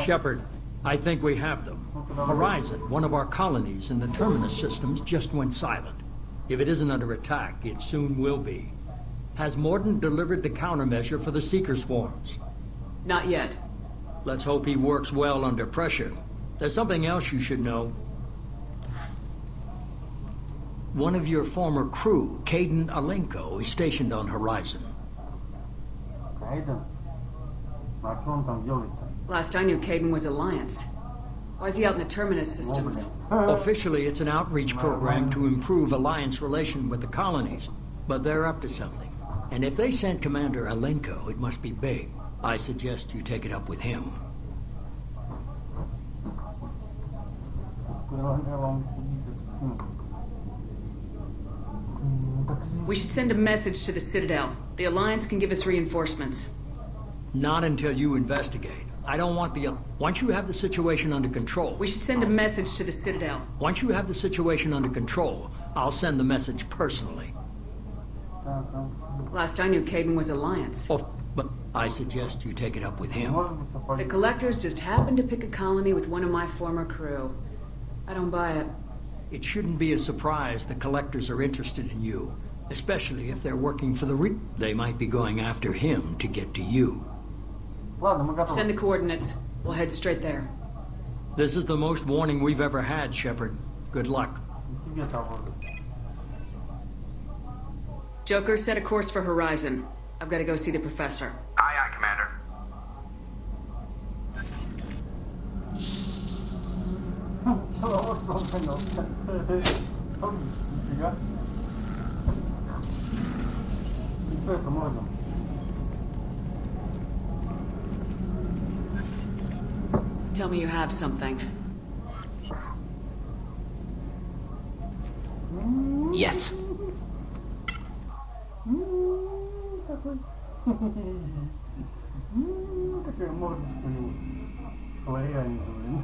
Shepard, I think we have them. Horizon, one of our colonies in the Terminus systems, just went silent. If it isn't under attack, it soon will be. Has Mordin delivered the countermeasure for the Seeker swarms? Not yet. Let's hope he works well under pressure. There's something else you should know. One of your former crew, Caden Alenko, is stationed on Horizon. Кайден? А что он там делает-то? Last I knew, Caden was Alliance. Why is he out in the Terminus systems? Officially, it's an outreach program to improve Alliance relation with the colonies, but they're up to something. And if they sent Commander Alenko, it must be big. I suggest you take it up with him. We should send a message to the Citadel. The Alliance can give us reinforcements. Not until you investigate. I don't want the... Once you have the situation under control... We should send a message to the Citadel. Once you have the situation under control, I'll send the message personally. Last I knew, Caden was Alliance. Oh, but I suggest you take it up with him. The Collectors just happened to pick a colony with one of my former crew. I don't buy it. It shouldn't be a surprise the Collectors are interested in you, especially if they're working for the They might be going after him to get to you. Send the coordinates. We'll head straight there. This is the most warning we've ever had, Shepard. Good luck. Joker, set a course for Horizon. I've got to go see the Professor. Aye, aye, Commander. Tell me you have something. Yes. Такая мордочка у него. Славянка, блин.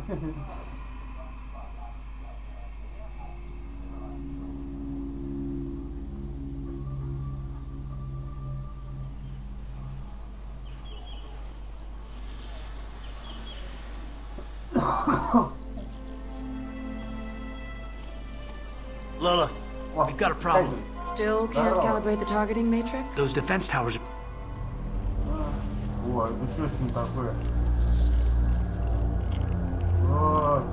Lilith, we've got a problem. Still can't calibrate the targeting matrix? Those defense towers are... О, это что с ним такое? Вот.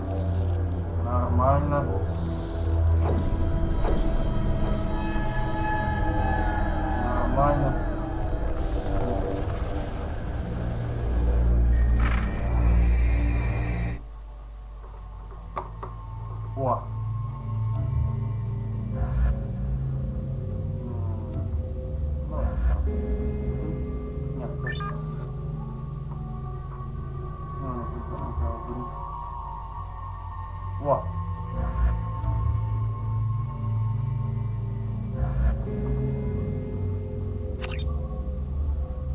Нормально. Нормально. О. Во.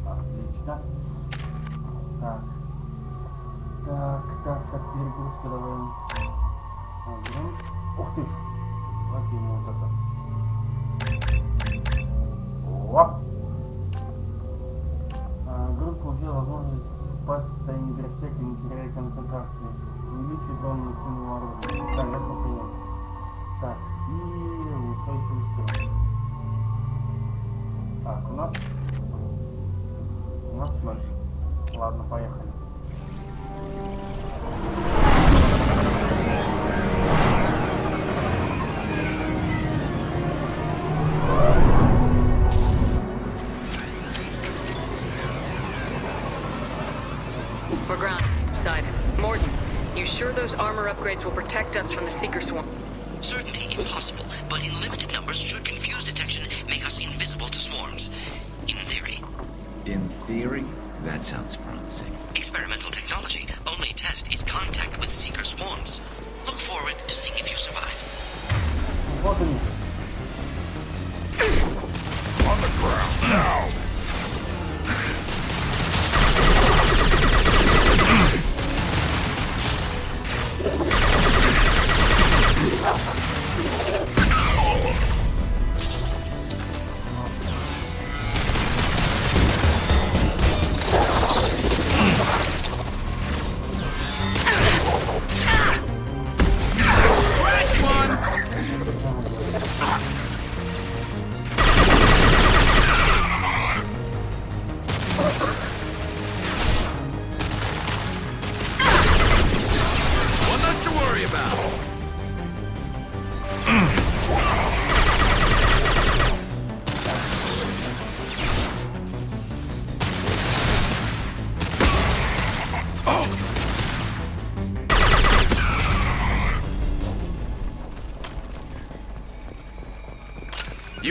Отлично. Так, перегрузка давай. Ух ты ж. Вот ему вот это. О. Группа получила возможность впасть в состояние графсека, не теряя концентрации. Увеличить зону сильного оружия. Да, я шел принять. Так, и улучшающий стрел. Так, у нас 0. Ладно, поехали. We're grounded. Side. Mordin, you sure those armor upgrades will protect us from the Seeker swarm? Certainty impossible, but in limited numbers should confuse detection, make us invisible to swarms. In theory. In theory? That sounds promising. Experimental technology. Only test is contact with Seeker swarms. Look forward to seeing if you survive. Вот они. On the ground now!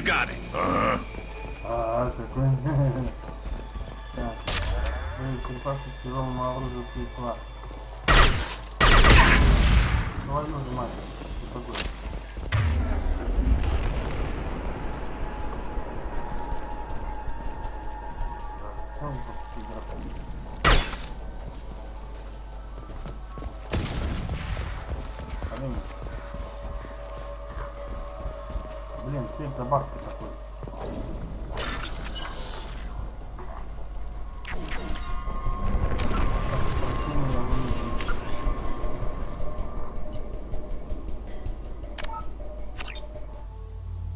got it. А, какой. Так. Боеприпасы к тяжелому оружию класс. Твою же мать. Что такое? Что он тут играет? Блин, цель за бабки такой.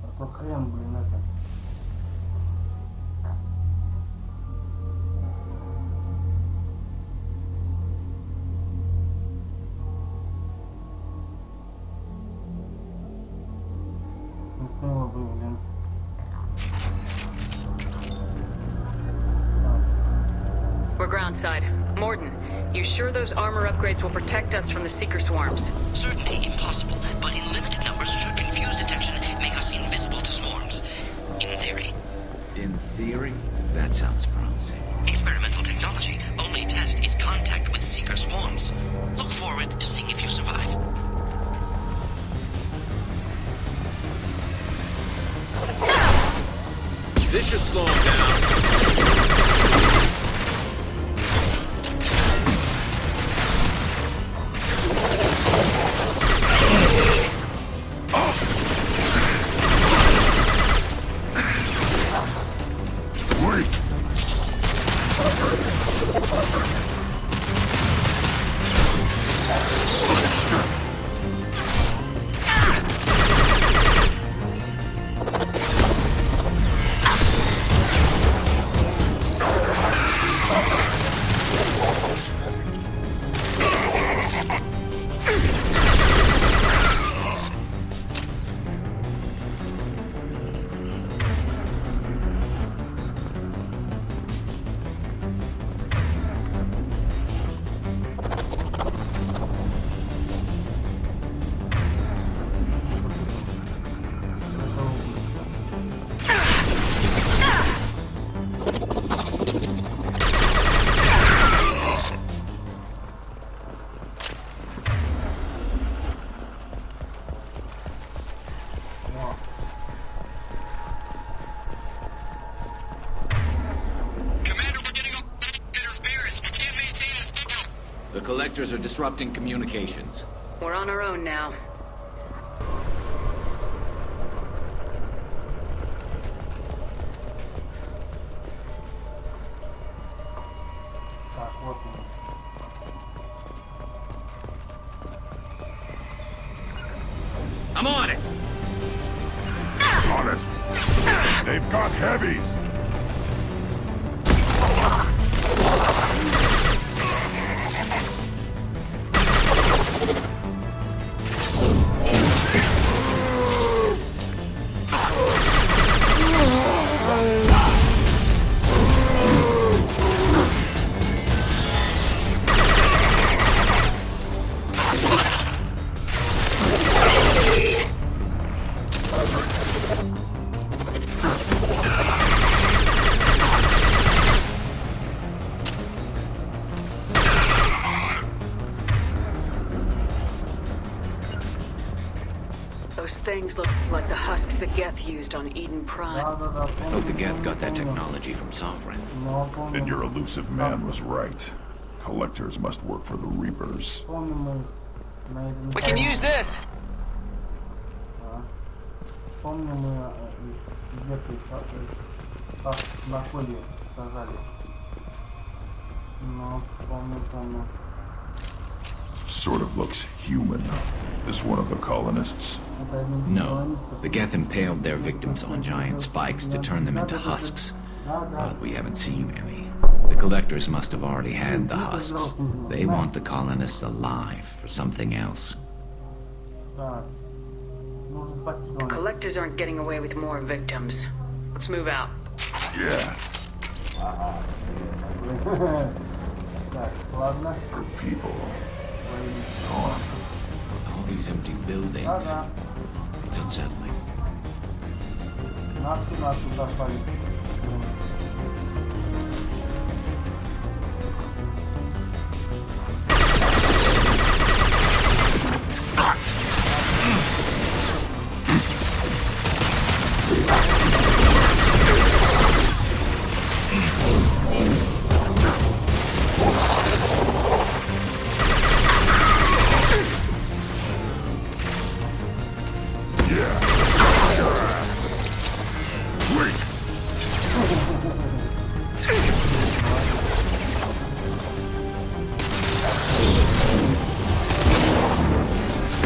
А то хрен, блин, это. Не стоило бы, блин. We're groundside. Morden, you sure those armor upgrades will protect us from the Seeker swarms? Certainty impossible, but in limited numbers should confuse detection, make us invisible to swarms. In theory. In theory, that sounds promising. Experimental technology. Only test is contact with Seeker swarms. Look forward to seeing if you survive. This should slow him down. The collectors are disrupting communications. We're on our own now. Так, вот он. I'm on it. On it. They've got heavies. Those things look like the husks the Geth used on Eden Prime. Да-да-да, I thought the Geth got that technology from Sovereign. помню. And your elusive man was right. Collectors must work for the Reapers. Помним мы на этом... We can use this! Да. Помним мы где-то на холе сажали. Ну, помню. Sort of looks human. This one of the colonists? Это один No, колонистов. the Geth impaled their victims on giant spikes to turn them into husks. But we haven't seen any. The collectors must have already had the husks. They want the colonists alive for something else. Так. Нужно спасти колонистов. Collectors aren't getting away with more victims. Let's move out. Yeah, Так, ладно. her people. Gone. All these empty buildings. Да-да. It's unsettling. Nasıl tarafayı?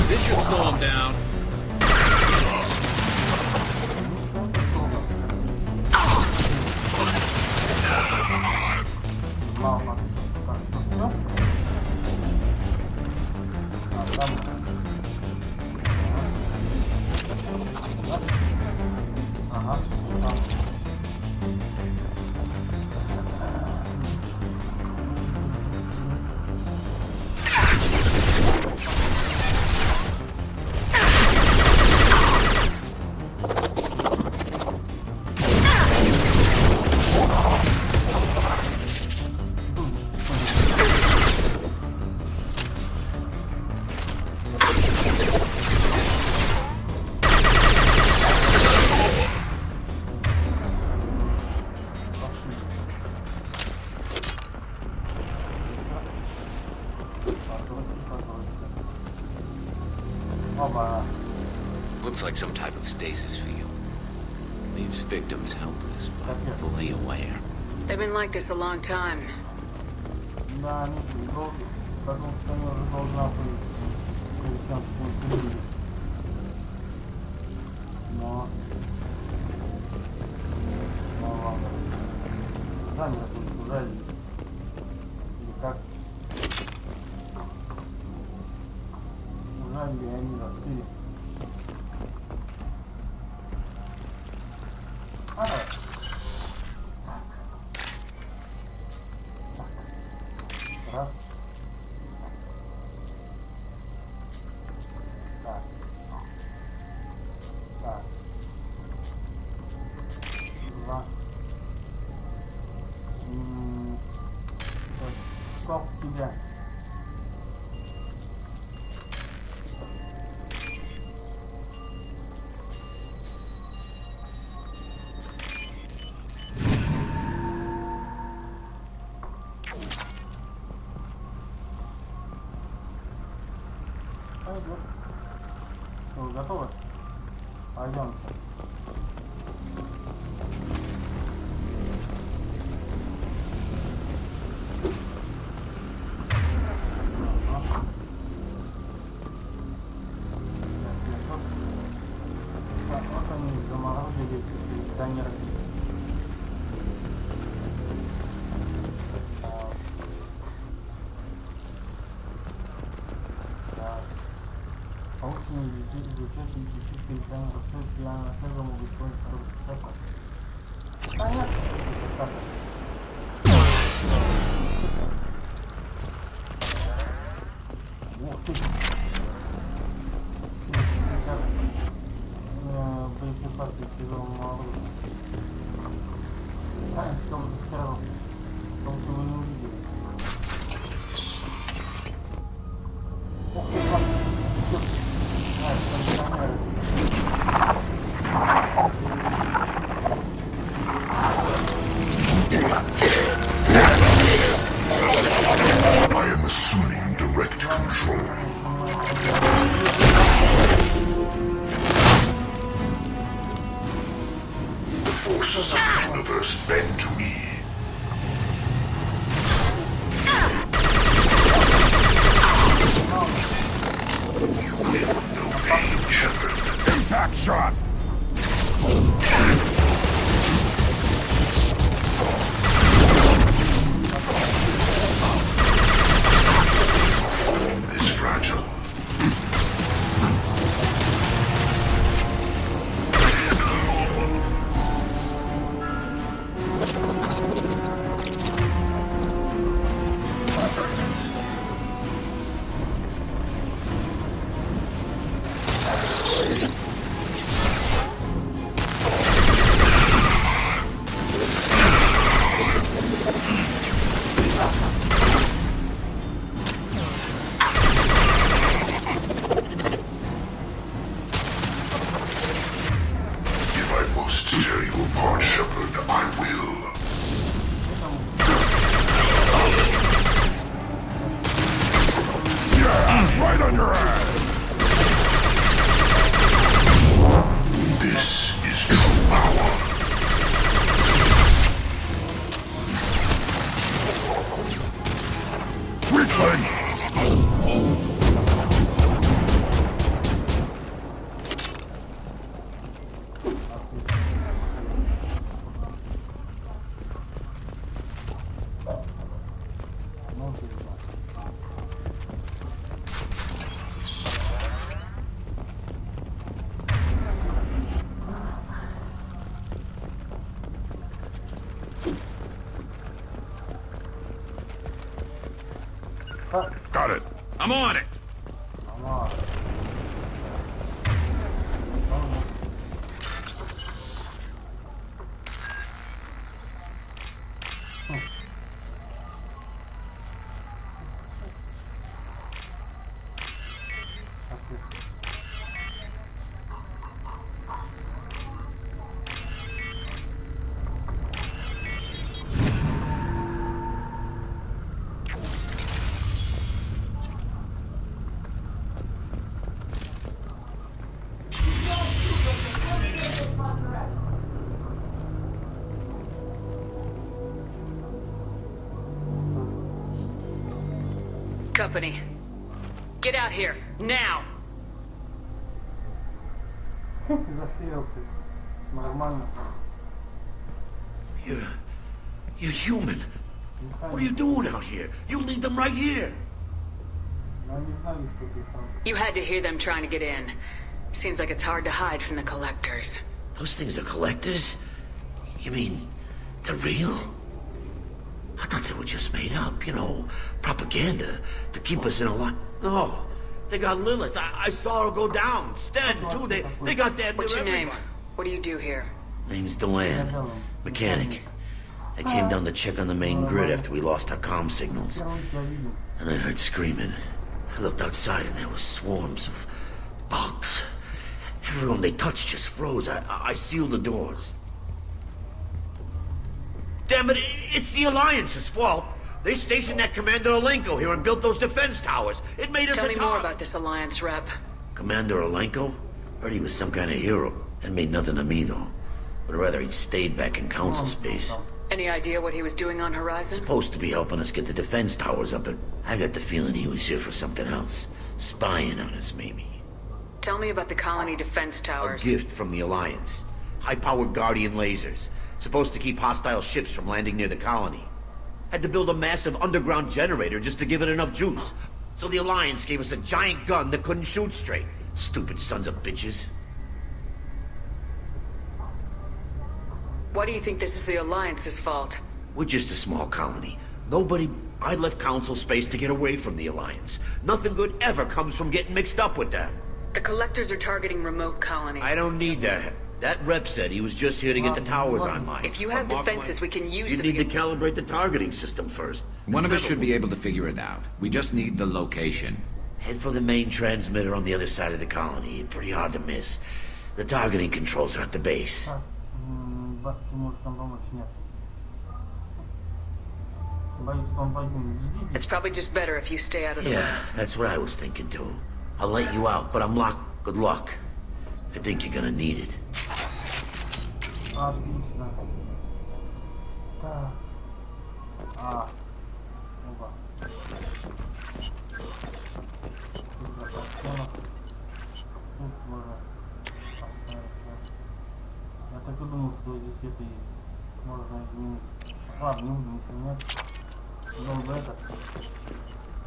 This should slow him down. Mama. Aha, tamam. Oba. Looks like some type of stasis field. Leaves victims helpless, but fully aware. They've been like this a long time. Да, они долго, потому что они уже должна быть христианскую семью. Но... Ну ладно. Сами тут уже или как? Уже ли они росли? А, так. Раз. Так. Так. Два. Стоп тебя. Пойдет. Что, готовы? Пойдем. Так, вот они заморозили кондиционеры. Полученные изучать физические экзамены рассылки я на следом могу использовать понятно. Так. Ух ты. Боеприпасы к тяжелому оружию. А, что вы сразу? Потому что вы не увидели. Ух ты, как. I am assuming direct control. The forces of the universe bend to me. You will no pain, Shepard. Impact shot! Form is fragile. Got it. I'm on it. Ама... Company. Get out here, now! Заширился. Нормально. You're human. What are you doing out here? You lead them right here. Но они знали, что ты там. You had to hear them trying to get in. Seems like it's hard to hide from the collectors. Those things are collectors? You mean they're real? I thought they were just made up, you know, propaganda to keep us in a line. No, they got Lilith. I saw her go down. Sten, too. They got that. What's your name? What do you do here? Name's Deland. Mechanic. I came down to check on the main grid after we lost our comm signals. And I heard screaming. I looked outside and there were swarms of bugs. Everyone they touched just froze. I sealed the doors. Damn it, it's the Alliance's fault. They stationed that Commander Alenko here and built those defense towers. It made us Tell a me more about this Alliance rep. Commander Alenko? Heard he was some kind of hero. That made nothing to me, though. But rather he'd stayed back in Council space. Any idea what he was doing on Horizon? Supposed to be helping us get the defense towers up, but I got the feeling he was here for something else. Spying on us, maybe. Tell me about the colony defense A towers. gift from the Alliance. High-powered Guardian lasers. Supposed to keep hostile ships from landing near the colony. Had to build a massive underground generator just to give it enough juice. So the Alliance gave us a giant gun that couldn't shoot straight. Stupid sons of bitches. Why do you think this is the Alliance's fault? We're just a small colony. I left Council space to get away from the Alliance. Nothing good ever comes from getting mixed up with them. The collectors are targeting remote colonies. I don't need that. That rep said he was just here to get the towers online. If you have But mark defenses, my- we can use You them need to against- calibrate the targeting system first. One of us It's should never- be able to figure it out. We just need the location. Head for the main transmitter on the other side of the colony. Pretty hard to miss. The targeting controls are at the base. Бас, ты можешь нам помочь? Нет. Боюсь, что он пойдет. Ждите. It's probably just better if you stay out of the way. Yeah, that's what I was thinking too. I'll let you out, but I'm locked. Good luck. I think you're gonna need it. Отлично. Так. Оба. Тут за подсонок. Тут можно поставить. Я так и думал, что здесь это есть. Можно изменить. Ладно, не буду ничего менять. Идем в этот.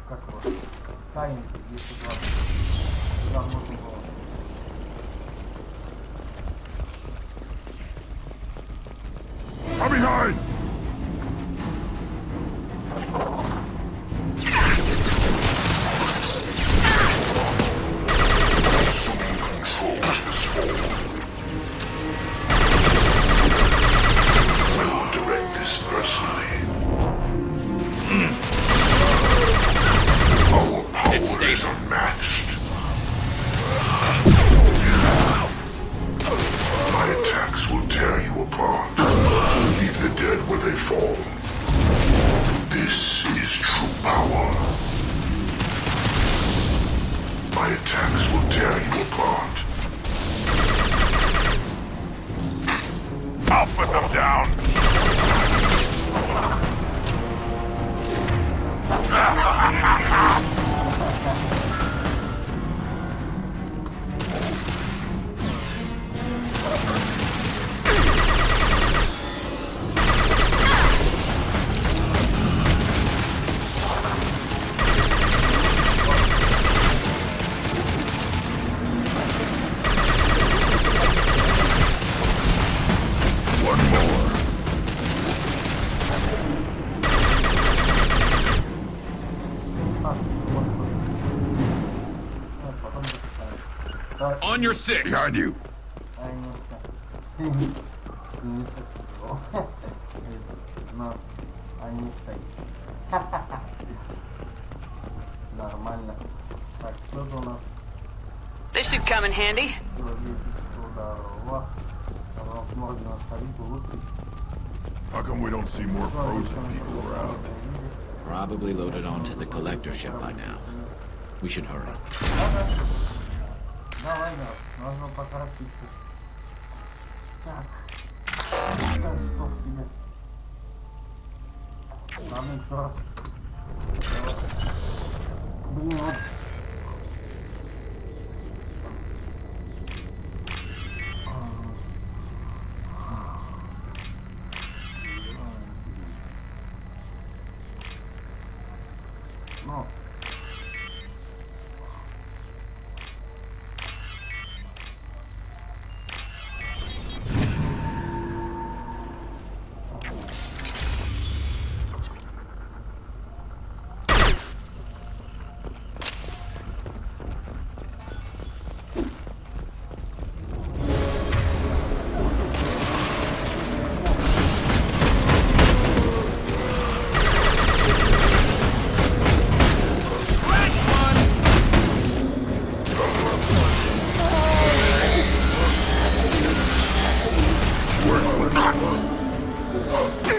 Как его? Таинки 220. Сюда можно было. From behind! Assuming control of this hole. I will direct this personally. Our powers It's stable. are matched. On your six. Behind you. Ahí no está. No, ahí no está. Нормально. Так, что у нас? This should come in handy. How come we don't see more frozen people around? Probably loaded onto the collector ship by now. We should hurry. Давай, нужно поторопиться. Так. Что тебе? Ладно, еще раз. Блин, вот. Ну.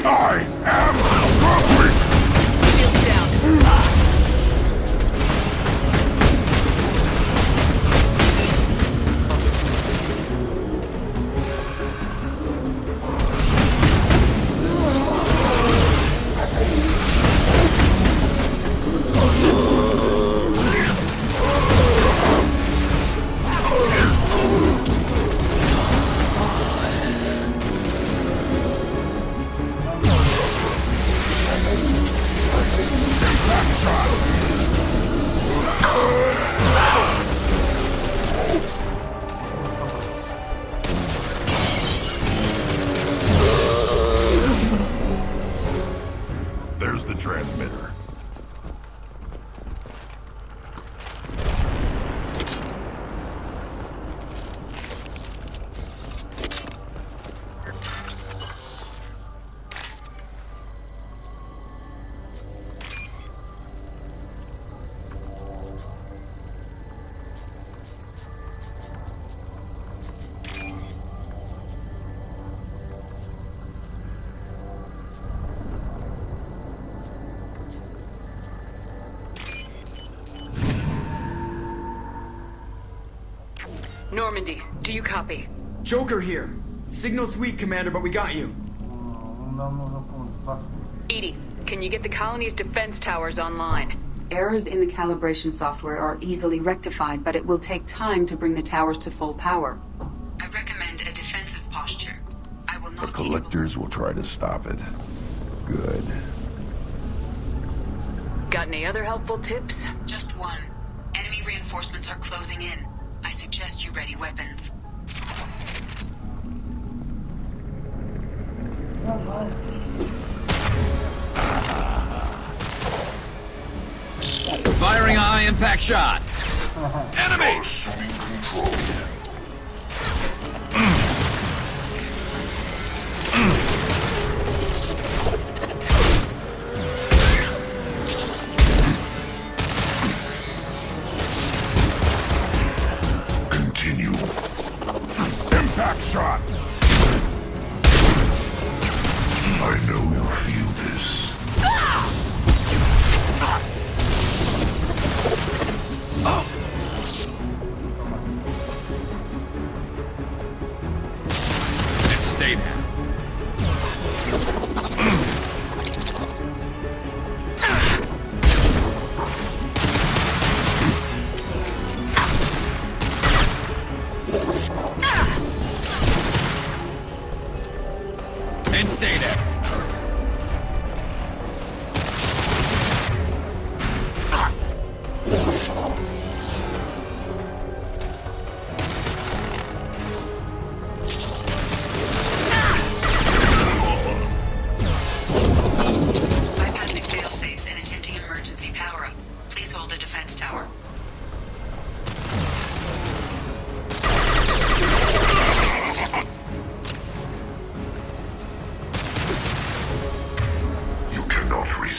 I am hungry! Shields down. There's the transmitter. Normandy, do you copy? Joker here. Signal's weak, Commander, but we got you. Нам нужно помощь. Edie, can you get the colony's defense towers online? Errors in the calibration software are easily rectified, but it will take time to bring the towers to full power. I recommend a defensive posture. I will not The collectors will try to stop it. Good. Got any other helpful tips? Just one. Enemy reinforcements are closing in. I suggest you ready weapons. Firing a high impact shot. Enemy! Assuming control. Continue. Impact shot! I know you feel this.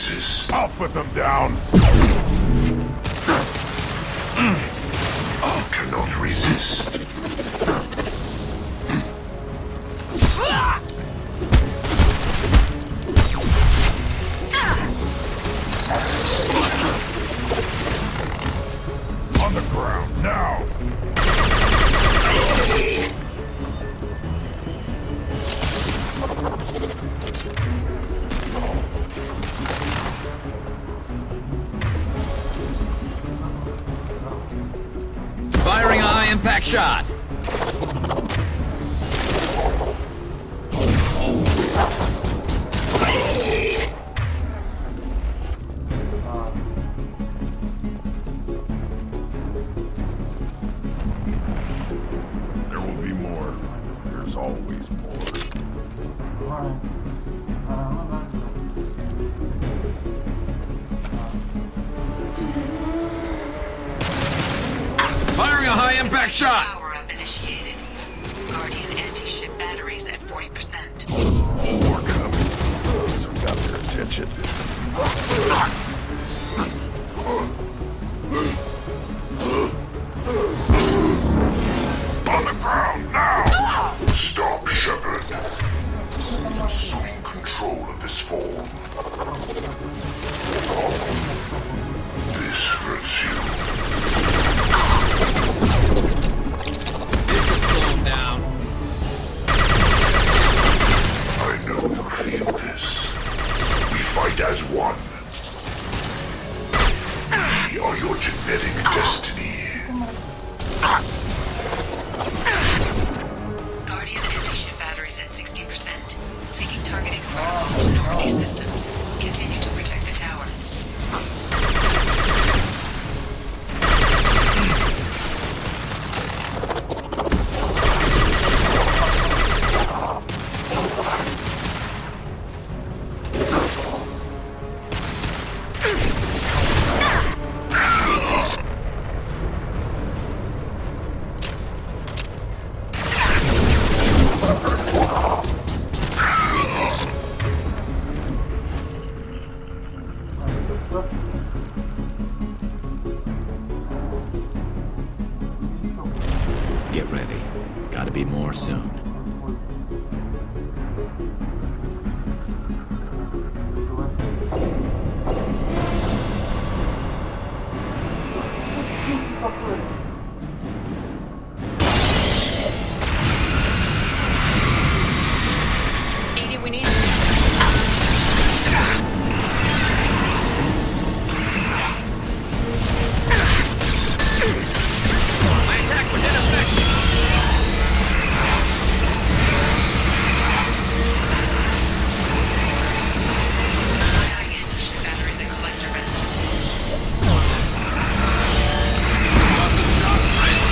resist. I'll put them down. I cannot resist. On the ground, now! Firing a high-impact shot. There will be more. There's always more. Firing a high-impact shot. Power up initiated. Guardian anti-ship batteries at 40%. More coming. Guess we got their attention. On the ground, now! Stop, Shepard. Assuming control of this form. This hurts you. This should slow him down. I know you feel this. We fight as one. We are your genetic destiny. Guardian anti-ship batteries at 60%. Seeking targeting protocols to Normandy systems. Continue to protect the tower. Get ready. Gotta be more soon. Edie, we need... My attack was ineffective. Firing anti-ship batteries at collector vessel. Custom shot ready.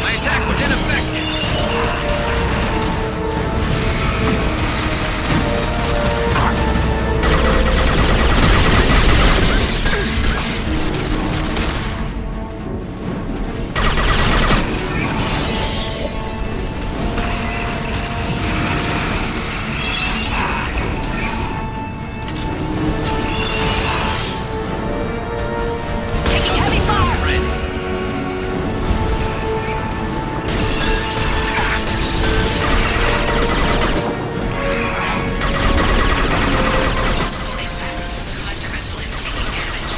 My attack was ineffective. Taking heavy fire! Ready. Impacts. Collector vessel is taking damage.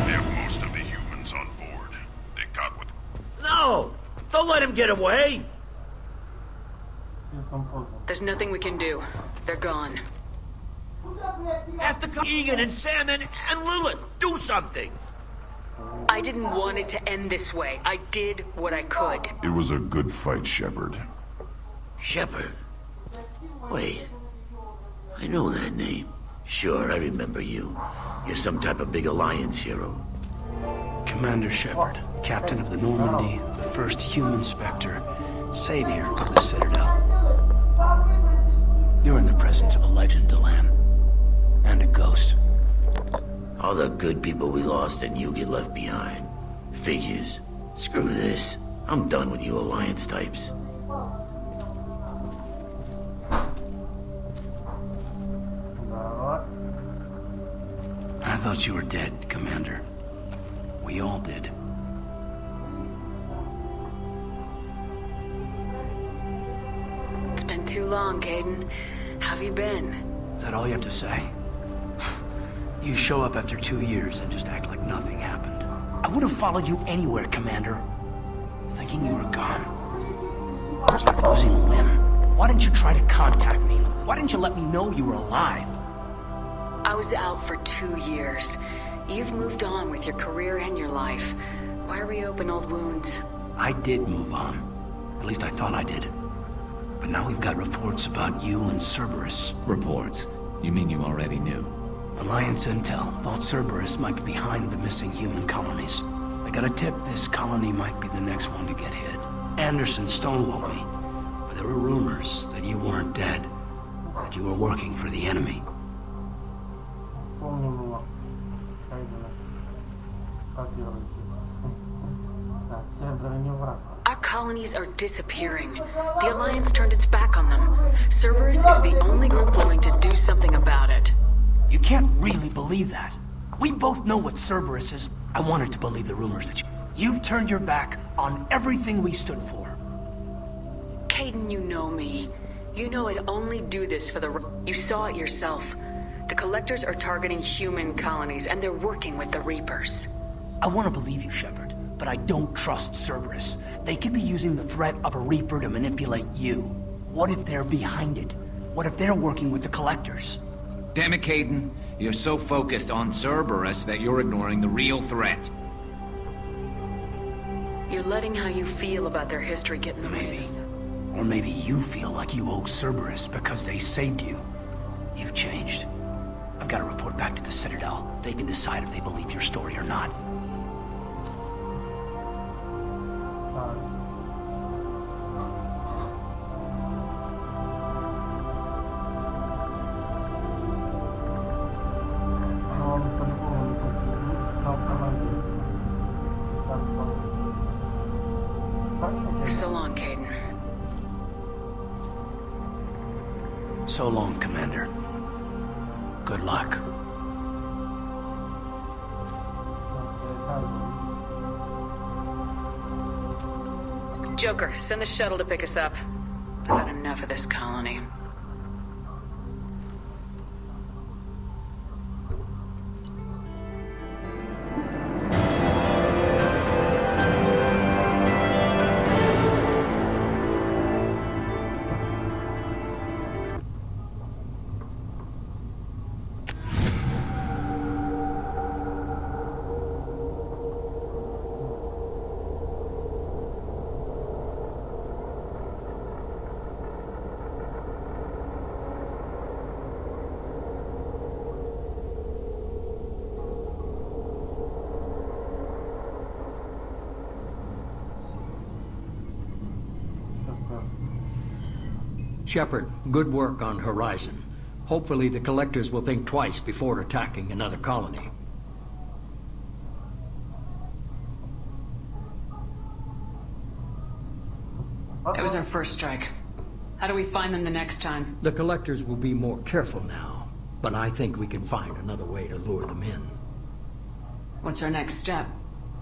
They have most of the humans on board. They got what... No! Don't let him get away! There's nothing we can do. They're gone. Have to come Egan and Sam and Lilith. Do something. I didn't want it to end this way. I did what I could. It was a good fight, Shepard. Shepard? Wait. I know that name. Sure, I remember you. You're some type of big Alliance hero. Commander Shepard, captain of the Normandy, the first human Spectre, savior of the Citadel. You're in the presence of a legend, Delan. And a ghost. All the good people we lost and you get left behind. Figures. Screw this. I'm done with you Alliance types. I thought you were dead, Commander. We all did. It's been too long, Caden. How have you been? Is that all you have to say? You show up after 2 years and just act like nothing happened. I would have followed you anywhere, Commander. Thinking you were gone. Keep losing a limb. Why didn't you try to contact me? Why didn't you let me know you were alive? I was out for 2 years. You've moved on with your career and your life. Why reopen old wounds? I did move on. At least I thought I did. But now we've got reports about you and Cerberus. Reports? You mean you already knew? Alliance intel thought Cerberus might be behind the missing human colonies. I got a tip this colony might be the next one to get hit. Anderson stonewalled me. But there were rumors that you weren't dead. That you were working for the enemy. Our colonies are disappearing. The Alliance turned its back on them. Cerberus is the only group willing to do something about it. You can't really believe that. We both know what Cerberus is. I wanted to believe the rumors that you've turned your back on everything we stood for. Caden, you know me. You know I'd only do this for the... You saw it yourself. The Collectors are targeting human colonies, and they're working with the Reapers. I want to believe you, Shepard, but I don't trust Cerberus. They could be using the threat of a Reaper to manipulate you. What if they're behind it? What if they're working with the Collectors? Damn it, Caden. You're so focused on Cerberus that you're ignoring the real threat. You're letting how you feel about their history get in the way. Maybe. Or maybe you feel like you owe Cerberus because they saved you. You've changed. I've got to report back to the Citadel. They can decide if they believe your story or not. So long, Caden. So long, Commander. Good luck. Joker, send the shuttle to pick us up. I've had enough of this colony. Shepard, good work on Horizon. Hopefully the Collectors will think twice before attacking another colony. That was our first strike. How do we find them the next time? The Collectors will be more careful now, but I think we can find another way to lure them in. What's our next step?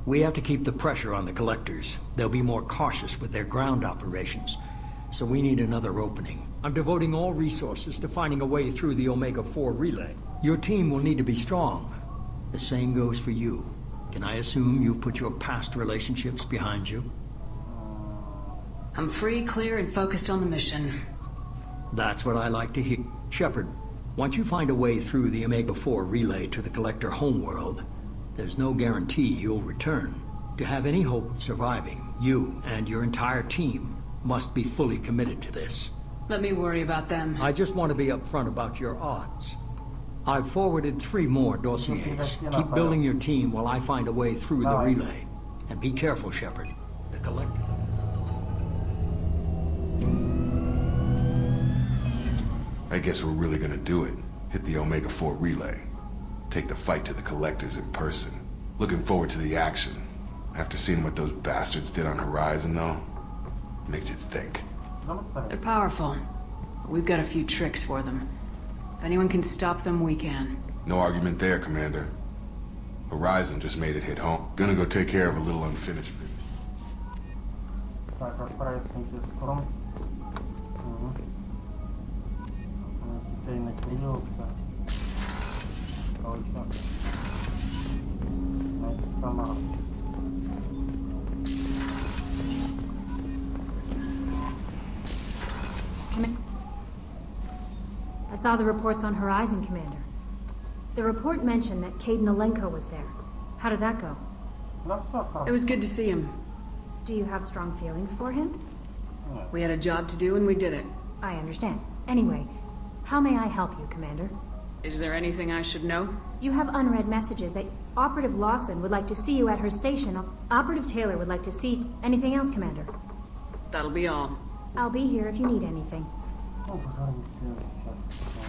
We have to keep the pressure on the Collectors. They'll be more cautious with their ground operations. So we need another opening. I'm devoting all resources to finding a way through the Omega-4 relay. Your team will need to be strong. The same goes for you. Can I assume you've put your past relationships behind you? I'm free, clear, and focused on the mission. That's what I like to hear. Shepard, Once you find a way through the Omega-4 relay to the Collector homeworld, there's no guarantee you'll return. To have any hope of surviving, you and your entire team must be fully committed to this. Let me worry about them. I just want to be upfront about your odds. I've forwarded 3 more dossiers. Keep building your team while I find a way through the relay. And be careful, Shepard. The Collector... I guess we're really gonna do it. Hit the Omega-4 relay. Take the fight to the Collectors in person. Looking forward to the action. After seeing what those bastards did on Horizon, though, makes you think. They're powerful. But we've got a few tricks for them. If anyone can stop them, we can. No argument there, Commander. Horizon just made it hit home. Gonna go take care of a little unfinished business. Так, отправиться на Сторон. Питейный периодка. Точно. Значит, сама. I saw the reports on Horizon, Commander. The report mentioned that Caden Alenko was there. How did that go? It was good to see him. Do you have strong feelings for him? We had a job to do and we did it. I understand. Anyway, how may I help you, Commander? Is there anything I should know? You have unread messages. Operative Lawson would like to see you at her station. Operative Taylor would like to see... Anything else, Commander? That'll be all. I'll be here if you need anything. Ну, пожалуйста, сейчас.